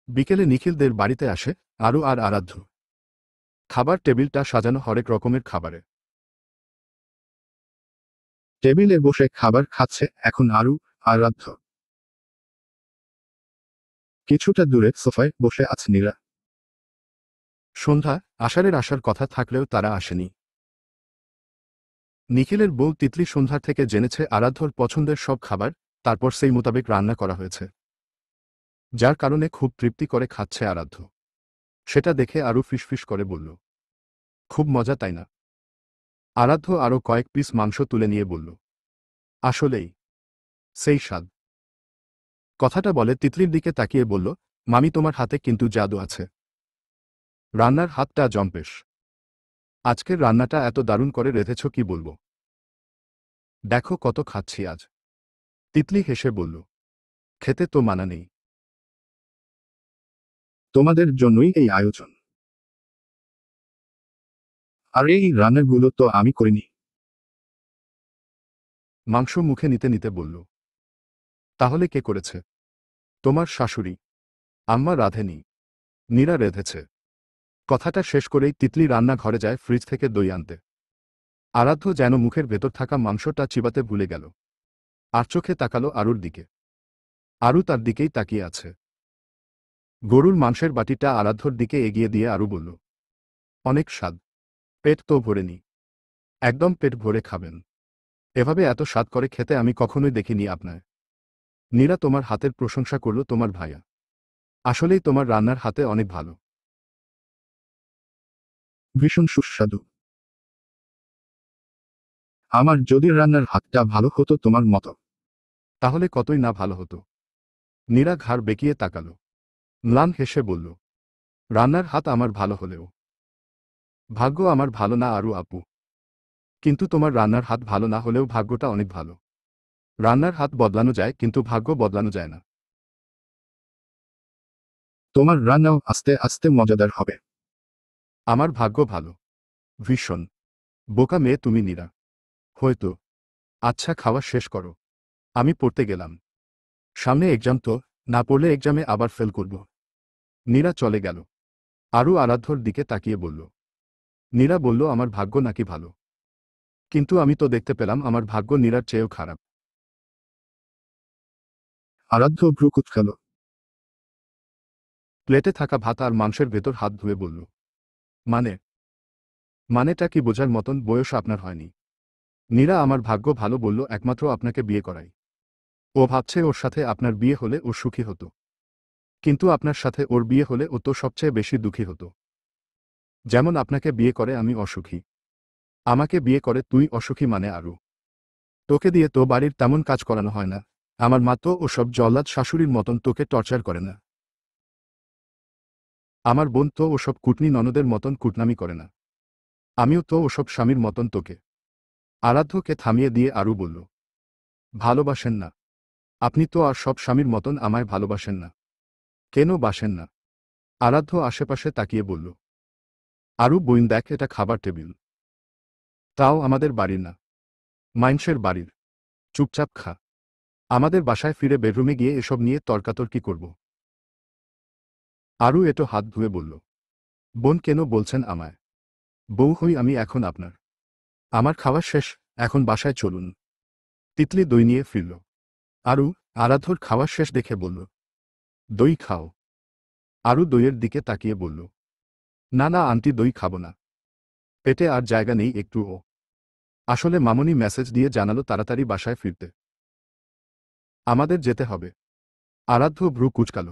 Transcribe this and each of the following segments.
বিকেলে নিখিলদের বাড়িতে আসে আরু আর আরাধ্য। খাবার টেবিলটা সাজানো হরেক রকমের খাবারে। টেবিলে বসে খাবার খাচ্ছে এখন আরু, আরাধ্য। কিছুটা দূরে সোফায় বসে আছে নীরা। সন্ধ্যা, আষাঢ়ের কথা থাকলেও তারা আসেনি। নিখিলের বউ তিতলি সন্ধ্যার থেকে জেনেছে আরাধ্যর পছন্দের সব খাবার, তারপর সেই মোতাবেক রান্না করা হয়েছে, যার কারণে খুব তৃপ্তি করে খাচ্ছে আরাধ্য। সেটা দেখে আরু ফিসফিস করে বলল, খুব মজা তাই না? আরাধ্য আরও কয়েক পিস মাংস তুলে নিয়ে বলল, আসলেই সেই স্বাদ। কথাটা বলে তিতলির দিকে তাকিয়ে বলল, মামি তোমার হাতে কিন্তু জাদু আছে। রান্নার হাতটা জম্পেশ। আজকের রান্নাটা এত দারুণ করে রেঁধেছ কি বলবো। দেখো কত খাচ্ছি আজ। তিতলি হেসে বলল, খেতে তো মানা নেই। তোমাদের জন্যই এই আয়োজন। আর এই রান্নাগুলো তো আমি করিনি। মাংস মুখে নিতে নিতে বলল, তাহলে কে করেছে? তোমার শাশুড়ি। আম্মা রাঁধেনি, নীরা রেঁধেছে। কথাটা শেষ করেই তিতলি রান্নাঘরে যায় ফ্রিজ থেকে দই আনতে। আরাধ্য যেন মুখের ভেতর থাকা মাংসটা চিবাতে ভুলে গেল। আর চোখে তাকালো আরুর দিকে। আরু তার দিকেই তাকিয়ে আছে। গরুর মাংসের বাটিটা আরাধ্যর দিকে এগিয়ে দিয়ে আরু বলল, অনেক স্বাদ। পেট তো ভরেনি। একদম পেট ভরে খাবেন। এভাবে এত স্বাদ করে খেতে আমি কখনোই দেখিনি আপনার। নীরা তোমার হাতের প্রশংসা করল তোমার ভাইয়া। আসলেই তোমার রান্নার হাতে অনেক ভালো। ভীষণ সুস্বাদু। আমার যদি রান্নার হাতটা ভালো হতো তোমার মতো, তাহলে কতই না ভালো হতো। নীরা ঘাড় বেঁকিয়ে তাকালো। ম্লান হেসে বলল, রান্নার হাত আমার ভালো হলেও ভাগ্য আমার ভালো না আরু আপু। কিন্তু তোমার রান্নার হাত ভালো না হলেও ভাগ্যটা অনেক ভালো। রান্নার হাত বদলানো যায় কিন্তু ভাগ্য বদলানো যায় না। তোমার রান্নাও আস্তে আস্তে মজাদার হবে। আমার ভাগ্য ভালো। ভীষণ বোকা মেয়ে তুমি নীরা। হয়তো। আচ্ছা খাওয়া শেষ করো। আমি পড়তে গেলাম। সামনে এক্সাম তো, না পড়লে এক্সামে আবার ফেল করব। নীরা চলে গেল। আরু আরাধ্যর দিকে তাকিয়ে বলল। নীরা বলল আমার ভাগ্য নাকি ভালো। কিন্তু আমি তো দেখতে পেলাম আমার ভাগ্য নীরার চেয়েও খারাপ। আরাধ্য ভ্রু কুঁচকাল। প্লেটে থাকা ভাত আর মাংসের ভেতর হাত ধুয়ে বলল, মানে? মানেটা কি বোঝার মতন বয়স আপনার হয়নি। নীরা আমার ভাগ্য ভালো বলল একমাত্র আপনাকে বিয়ে করাই। ও ভাবছে ওর সাথে আপনার বিয়ে হলে ও সুখী হতো। কিন্তু আপনার সাথে ওর বিয়ে হলে ও তো সবচেয়ে বেশি দুঃখী হতো। যেমন আপনাকে বিয়ে করে আমি অসুখী, আমাকে বিয়ে করে তুই অসুখী মানে আরু। তোকে দিয়ে তো বাড়ির তেমন কাজ করানো হয় না। আমার মা তো ওসব জল্লাদ শাশুড়ির মতন তোকে টর্চার করে না। আমার বোন তো ওসব কুটনি ননদের মতন কুটনামি করে না। আমিও তো ওসব স্বামীর মতন তোকে। আরাধ্যকে থামিয়ে দিয়ে আরু বলল, ভালোবাসেন না? আপনি তো আর সব স্বামীর মতন আমায় ভালোবাসেন না। কেন বাসেন না? আরাধ্য আশেপাশে তাকিয়ে বলল, আরু বইন দেখ এটা খাবার টেবিল। তাও আমাদের বাড়ির না, মাইনসের বাড়ির। চুপচাপ খা। আমাদের বাসায় ফিরে বেডরুমে গিয়ে এসব নিয়ে তর্কাতর্কি করব। আরু এটো হাত ধুয়ে বলল, বোন কেন বলছেন আমায়? বউ হই আমি এখন আপনার। আমার খাওয়া শেষ, এখন বাসায় চলুন। তিতলি দই নিয়ে ফিরল। আরু, আরাধ্যর খাওয়া শেষ দেখে বলল, দই খাও। আরু দইয়ের দিকে তাকিয়ে বলল, না না আন্টি দই খাবো না। পেটে আর জায়গা নেই একটুও। আসলে মামনি মেসেজ দিয়ে জানালো তাড়াতাড়ি বাসায় ফিরতে। আমাদের যেতে হবে। আরাধ্য ভ্রু কুঁচকাল।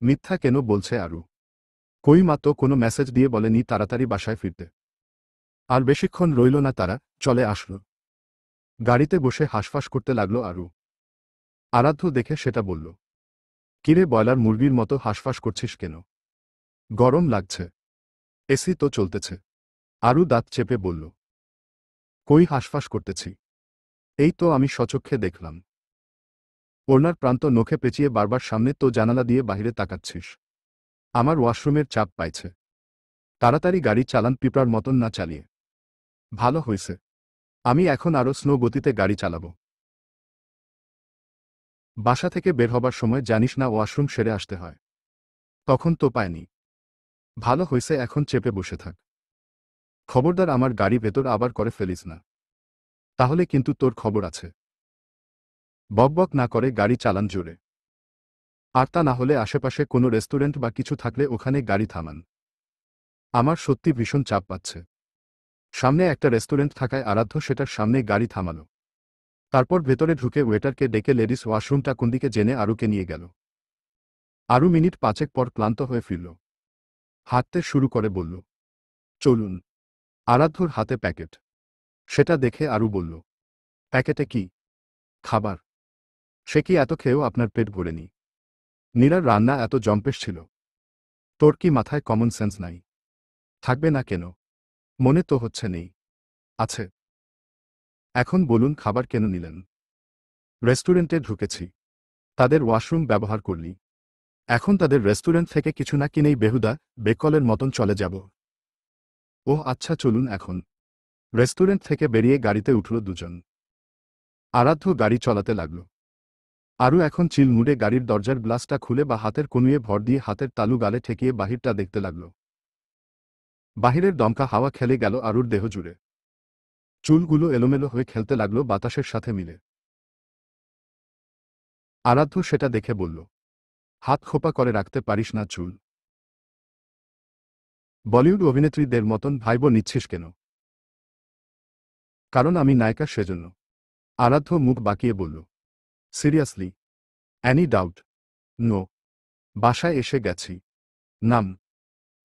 মিথ্যা কেন বলছে আরু? কই মা তো কোনো মেসেজ দিয়ে বলেনি তাড়াতাড়ি বাসায় ফিরতে। আর বেশিক্ষণ রইল না তারা, চলে আসলো। গাড়িতে বসে হাঁসফাঁস করতে লাগলো আরু। আরাধ্য দেখে সেটা বলল, কিরে বয়লার মুরগির মতো হাঁসফাঁস করছিস কেন? গরম লাগছে। এসি তো চলতেছে। আরু দাঁত চেপে বলল, কই হাঁসফাঁস করতেছি? এই তো আমি স্বচক্ষে দেখলাম। ওড়নার প্রান্ত নখে পেঁচিয়ে বারবার সামনে তো জানালা দিয়ে বাহিরে তাকাচ্ছিস। আমার ওয়াশরুমের চাপ পাইছে। তাড়াতাড়ি গাড়ি চালান পিঁপড়ার মতন না চালিয়ে। ভালো হইছে। আমি এখন আরও স্লো গতিতে গাড়ি চালাবো। বাসা থেকে বের হবার সময় জানিস না ওয়াশরুম সেরে আসতে হয়। তখন তো পায়নি। ভালো হইছে, এখন চেপে বসে থাক। খবরদার আমার গাড়ি ভেতর আবার করে ফেলিস না, তাহলে কিন্তু তোর খবর আছে। বকবক না করে গাড়ি চালান জোরে। আর তা না হলে আশেপাশে কোনো রেস্টুরেন্ট বা কিছু থাকলে ওখানে গাড়ি থামান। আমার সত্যি ভীষণ চাপ পাচ্ছে। সামনে একটা রেস্টুরেন্ট থাকায় আরাধ্য সেটার সামনে গাড়ি থামালো। তারপর ভেতরে ঢুকে ওয়েটারকে ডেকে লেডিস ওয়াশরুমটা কোনদিকে জেনে আরুকে নিয়ে গেল। আরু মিনিট 5 পর ক্লান্ত হয়ে ফিরল। হাঁটতে শুরু করে বলল, চলুন। আরাধ্যর হাতে প্যাকেট। সেটা দেখে আরু বলল, প্যাকেটে কি? খাবার। সে কি এত খেয়েও আপনার পেট ভরেনি? নীরার রান্না এত জম্পেশ ছিল। তোর কি মাথায় কমন সেন্স নাই? থাকবে না কেন? মনে তো হচ্ছে নেই। আছে। এখন বলুন খাবার কেন নিলেন? রেস্টুরেন্টে ঢুকেছি, তাদের ওয়াশরুম ব্যবহার করলি। এখন তাদের রেস্টুরেন্ট থেকে কিছু না কিনেই বেহুদা বেকলের মতন চলে যাব। ওহ আচ্ছা, চলুন এখন। রেস্টুরেন্ট থেকে বেরিয়ে গাড়িতে উঠল দুজন। আরাধ্য গাড়ি চালাতে লাগল। আরও এখন চিল মুডে গাড়ির দরজার গ্লাসটা খুলে বা হাতের কনুয়ে ভর দিয়ে হাতের তালু গালে ঠেকিয়ে বাহিরটা দেখতে লাগল। বাহিরের দমকা হাওয়া খেলে গেল আরুর দেহ জুড়ে। চুলগুলো এলোমেলো হয়ে খেলতে লাগল বাতাসের সাথে মিলে। আরাধ্য সেটা দেখে বলল, হাত খোপা করে রাখতে পারিস না চুল? বলিউড অভিনেত্রীদের মতন ভাইব নিচ্ছিস কেন? কারণ আমি নায়িকা সেজন্য। আরাধ্য মুখ বাঁকিয়ে বলল, সিরিয়াসলি? Annie doubt? নো। বাসায় এসে গেছি। নাম।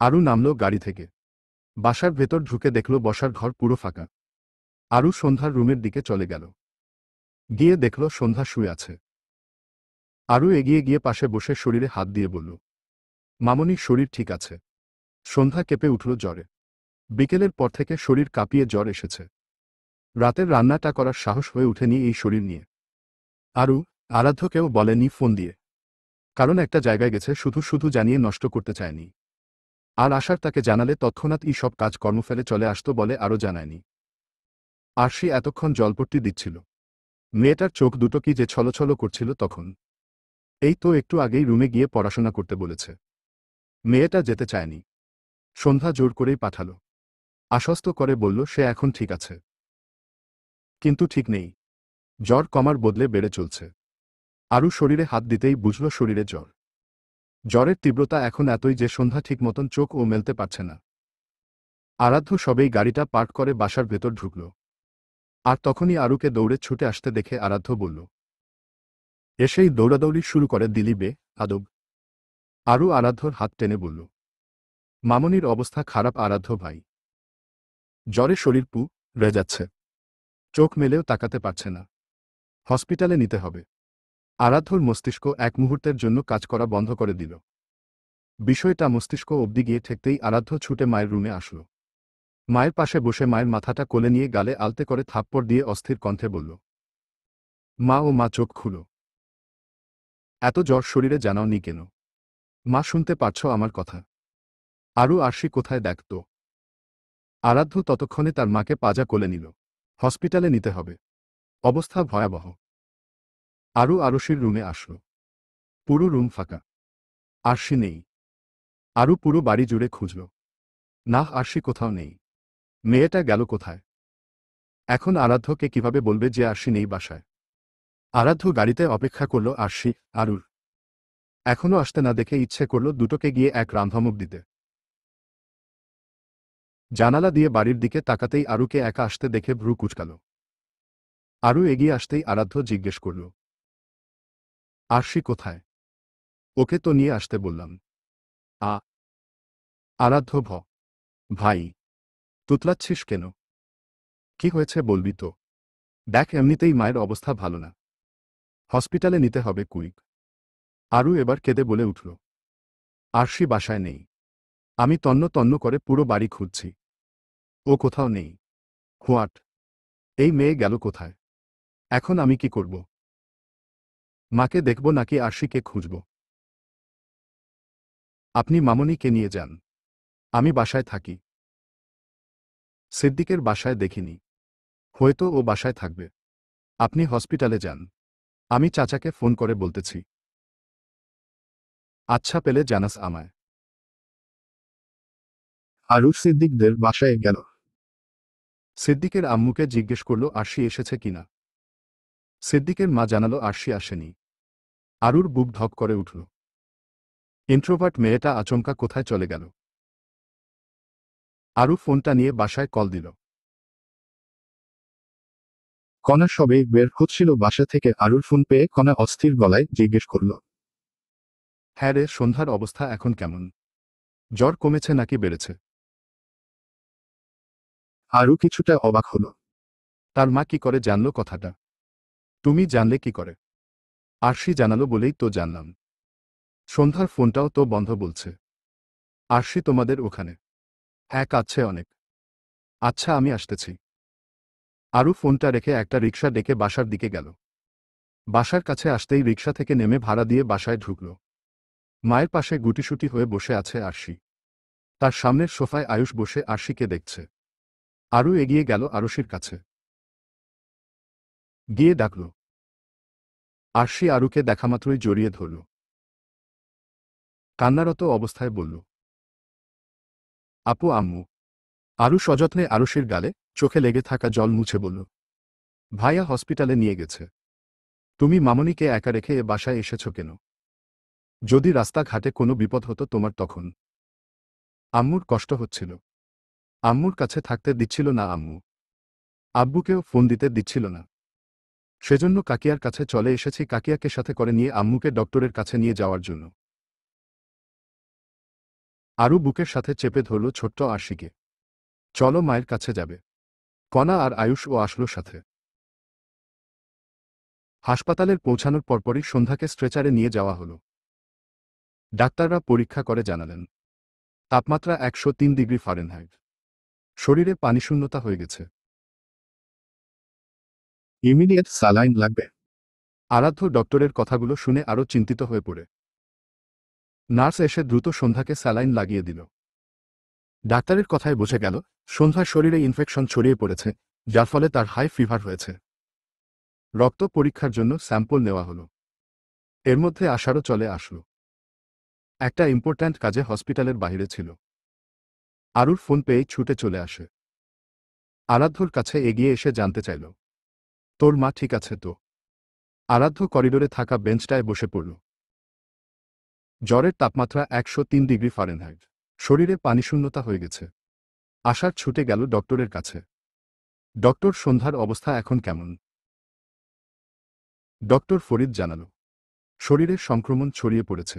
আরু নামল গাড়ি থেকে। বাসার ভেতর ঢুকে দেখল বসার ঘর পুরো ফাঁকা। আরু সন্ধ্যার রুমের দিকে চলে গেল। গিয়ে দেখল সন্ধ্যা শুয়ে আছে। আরু এগিয়ে গিয়ে পাশে বসে শরীরে হাত দিয়ে বলল, মামনি শরীর ঠিক আছে? সন্ধ্যা কেঁপে উঠল জ্বরে। বিকেলের পর থেকে শরীর কাঁপিয়ে জ্বর এসেছে। রাতের রান্নাটা করার সাহস হয়ে ওঠেনি এই শরীর নিয়ে। আরু আরাধ্যকেও বলেনি ফোন দিয়ে, কারণ একটা জায়গায় গেছে শুধু শুধু জানিয়ে নষ্ট করতে চায়নি। আর আশার তাকে জানালে তৎক্ষণাৎ এই সব কাজ কর্ম ফেলে চলে আসতো বলে আরও জানায়নি। আরশি এতক্ষণ জলপট্টি দিচ্ছিল। মেয়েটার চোখ দুটো কি যে ছলছল করছিল তখন। এই তো একটু আগেই রুমে গিয়ে পড়াশোনা করতে বলেছে। মেয়েটা যেতে চায়নি। সন্ধ্যা জোর করেই পাঠালো। আশ্বস্ত করে বলল সে এখন ঠিক আছে। কিন্তু ঠিক নেই। জ্বর কমার বদলে বেড়ে চলছে। আরু শরীরে হাত দিতেই বুঝল শরীরে জ্বর। জ্বরের তীব্রতা এখন এতই যে সন্ধ্যা ঠিক মতন চোখও মেলতে পারছে না। আরাধ্য সবেই গাড়িটা পার্ক করে বাসার ভেতর ঢুকল। আর তখনই আরুকে দৌড়ে ছুটে আসতে দেখে আরাধ্য বলল, এসেই দৌড়াদৌড়ি শুরু করে দিলি বে আদব। আরু আরাধ্যর হাত টেনে বলল, মামনির অবস্থা খারাপ আরাধ্য ভাই। জ্বরে শরীর পু রে যাচ্ছে। চোখ মেলেও তাকাতে পারছে না। হসপিটালে নিতে হবে। আরাধ্যর মস্তিষ্ক এক মুহূর্তের জন্য কাজ করা বন্ধ করে দিল। বিষয়টা মস্তিষ্ক অবধি গিয়ে ঠেকতেই আরাধ্য ছুটে মায়ের রুমে আসল। মায়ের পাশে বসে মায়ের মাথাটা কোলে নিয়ে গালে আলতে করে থাপ্পড় দিয়ে অস্থির কণ্ঠে বলল, মা চোখ খুলো। এত জ্বর শরীরে জানাওনি কেন? মা শুনতে পারছ আমার কথা? আরু আরশি কোথায় দেখ তো। আরাধ্য ততক্ষণে তার মাকে পাজা কোলে নিল। হসপিটালে নিতে হবে। অবস্থা ভয়াবহ। আরু আরশির রুমে আসল। পুরো রুম ফাঁকা। আরশি নেই। আরু পুরো বাড়ি জুড়ে খুঁজল। না, আরশি কোথাও নেই। মেয়েটা গেল কোথায়? এখন আরাধ্যকে কিভাবে বলবে যে আরশি নেই বাসায়? আরাধ্য গাড়িতে অপেক্ষা করল আরশি আরুর। এখনও আসতে না দেখে ইচ্ছে করল দুটোকে গিয়ে এক রামধমক দিতে। জানালা দিয়ে বাড়ির দিকে তাকাতেই আরুকে একা আসতে দেখে ভ্রু কুঁচকাল। আরু এগিয়ে আসতেই আরাধ্য জিজ্ঞেস করল, আরশি কোথায়? ওকে তো নিয়ে আসতে বললাম। আ আরাধ্য ভাই, তুতলাচ্ছিস কেন? কি হয়েছে বলবি তো? দেখ এমনিতেই মায়ের অবস্থা ভালো না। হসপিটালে নিতে হবে কুইক। আরু এবার কেঁদে বলে উঠল, আরশি বাসায় নেই। আমি তন্ন তন্ন করে পুরো বাড়ি খুঁজছি। ও কোথাও নেই। হোয়াট? এই মেয়ে গেল কোথায়? এখন আমি কি করব? মাকে দেখব নাকি আরশিকে খুঁজব? আপনি মামনিকে নিয়ে যান। আমি বাসায় থাকি। সিদ্দিকের বাসায় দেখিনি। হয়তো ও বাসায় থাকবে। আপনি হসপিটালে যান। আমি চাচাকে ফোন করে বলতেছি। আচ্ছা পেলে জানাস আমায়। আরু সিদ্দিকদের বাসায় গেল। সিদ্দিকের আম্মুকে জিজ্ঞেস করল আরশি এসেছে কিনা। সিদ্দিকের মা জানালো আরশি আসেনি। আরুর বুক ধক করে উঠল। ইন্ট্রোভার্ট মেয়েটা আচমকা কোথায় চলে গেল। আরু ফোনটা নিয়ে বাসায় কল দিল। কণা সবে বের হচ্ছিল বাসা থেকে, আরুর ফোন পেয়ে কণা অস্থির গলায় জিজ্ঞেস করল, হ্যাঁ রে, সন্ধ্যার অবস্থা এখন কেমন? জ্বর কমেছে নাকি বেড়েছে? আরু কিছুটা অবাক হলো। তার মা কি করে জানল কথাটা? তুমি জানলে কি করে? আরশি জানালো বলেই তো জানলাম। সন্ধ্যার ফোনটাও তো বন্ধ বলছে। আরশি তোমাদের ওখানে? হ্যাঁ, কাঁদছে অনেক। আচ্ছা, আমি আসতেছি। আরু ফোনটা রেখে একটা রিকশা ডেকে বাসার দিকে গেল। বাসার কাছে আসতেই রিকশা থেকে নেমে ভাড়া দিয়ে বাসায় ঢুকল। মায়ের পাশে গুটিসুটি হয়ে বসে আছে আরশি। তার সামনের সোফায় আয়ুষ বসে আরশিকে দেখছে। আরু এগিয়ে গেল আরশির কাছে। গিয়ে ডাকল। আরশি আরুকে দেখামাত্রই জড়িয়ে ধরল। কান্নারত অবস্থায় বলল, আপু, আম্মু। আরু সযত্নে আরশির গালে চোখে লেগে থাকা জল মুছে বলল, ভাইয়া হসপিটালে নিয়ে গেছে। তুমি মামনিকে একা রেখে এ বাসায় এসেছ কেন? যদি রাস্তাঘাটে কোনো বিপদ হতো তোমার তখন? আম্মুর কষ্ট হচ্ছিল। আম্মুর কাছে থাকতে দিচ্ছিল না আম্মু। আব্বুকেও ফোন দিতে দিচ্ছিল না। সেজন্য কাকিয়ার কাছে চলে এসেছি, কাকিয়াকে সাথে করে নিয়ে আম্মুকে ডক্টরের কাছে নিয়ে যাওয়ার জন্য। আরু বুকের সাথে চেপে ধরল ছোট্ট আরশিকে। চলো, মায়ের কাছে যাবে। কণা আর আয়ুষ ও আসলো সাথে। হাসপাতালের পৌঁছানোর পরপরই সন্ধ্যাকে স্ট্রেচারে নিয়ে যাওয়া হলো। ডাক্তাররা পরীক্ষা করে জানালেন তাপমাত্রা 103 ডিগ্রি ফারেনহাইট। শরীরে পানিশূন্যতা হয়ে গেছে। ইমিডিয়েট স্যালাইন লাগবে। আরাধ্য ডক্টরের কথাগুলো শুনে আরও চিন্তিত হয়ে পড়ে। নার্স এসে দ্রুত সন্ধ্যাকে স্যালাইন লাগিয়ে দিল। ডাক্তারের কথায় বোঝা গেল সন্ধ্যার শরীরে ইনফেকশন ছড়িয়ে পড়েছে, যার ফলে তার হাই ফিভার হয়েছে। রক্ত পরীক্ষার জন্য স্যাম্পল নেওয়া হলো। এর মধ্যে আশারও চলে আসলো। একটা ইম্পর্ট্যান্ট কাজে হসপিটালের বাইরে ছিল। আরুর ফোন পেয়েই ছুটে চলে আসে। আরাধ্যর কাছে এগিয়ে এসে জানতে চাইল, তোর মা ঠিক আছে তো? আরাধ্য করিডোরে থাকা বেঞ্চটায় বসে পড়ল। জ্বরের তাপমাত্রা 103 ডিগ্রি ফারেনহাইট। শরীরে পানিশূন্যতা হয়ে গেছে। আশার ছুটে গেল ডক্টরের কাছে। ডক্টর, সন্ধ্যার অবস্থা এখন কেমন? ডক্টর ফরিদ জানাল, শরীরে সংক্রমণ ছড়িয়ে পড়েছে।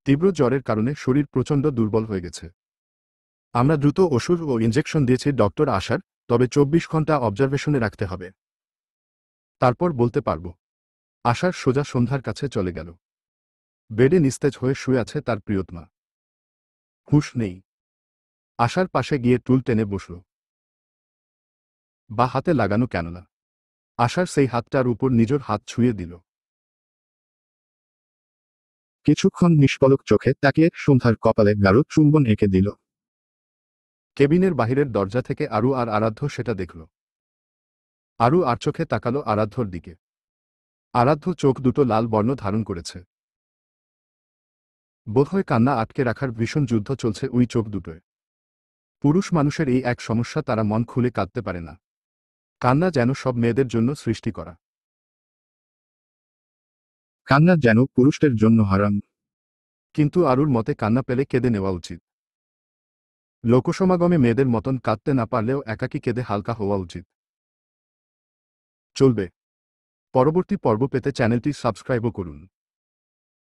তীব্র জ্বরের কারণে শরীর প্রচণ্ড দুর্বল হয়ে গেছে। আমরা দ্রুত ওষুধ ও ইনজেকশন দিয়েছি ডক্টর আশার, তবে 24 ঘন্টা অবজারভেশনে রাখতে হবে। তারপর বলতে পারব। আশার সোজা সন্ধ্যার কাছে চলে গেল। বেডে নিস্তেজ হয়ে শুয়ে আছে তার প্রিয়তমা। হুঁশ নেই। আশার পাশে গিয়ে টুল টেনে বসল। বা হাতে লাগানো কেন না? আশার সেই হাতটার উপর নিজের হাত ছুঁয়ে দিল। কিছুক্ষণ নিষ্পলক চোখে তাকিয়ে সন্ধ্যার কপালে গাঢ় চুম্বন এঁকে দিল। কেবিনের বাহিরের দরজা থেকে আরু আর আরাধ্য সেটা দেখল। আরু আর চোখে তাকালো আরাধ্যর দিকে। আরাধ্য চোখ দুটো লাল বর্ণ ধারণ করেছে। বোধহয় কান্না আটকে রাখার ভীষণ যুদ্ধ চলছে ওই চোখ দুটোয়। পুরুষ মানুষের এই এক সমস্যা, তারা মন খুলে কাঁদতে পারে না। কান্না যেন সব মেয়েদের জন্য সৃষ্টি করা। কান্না যেন পুরুষদের জন্য হারাম। কিন্তু আরুর মতে কান্না পেলে কেঁদে নেওয়া উচিত। লোকসমাগমে মেয়েদের মতন কাঁদতে না পারলেও একাকী কেঁদে হালকা হওয়া উচিত। চলবে। পরবর্তী পর্ব পেতে চ্যানেলটি সাবস্ক্রাইবও করুন।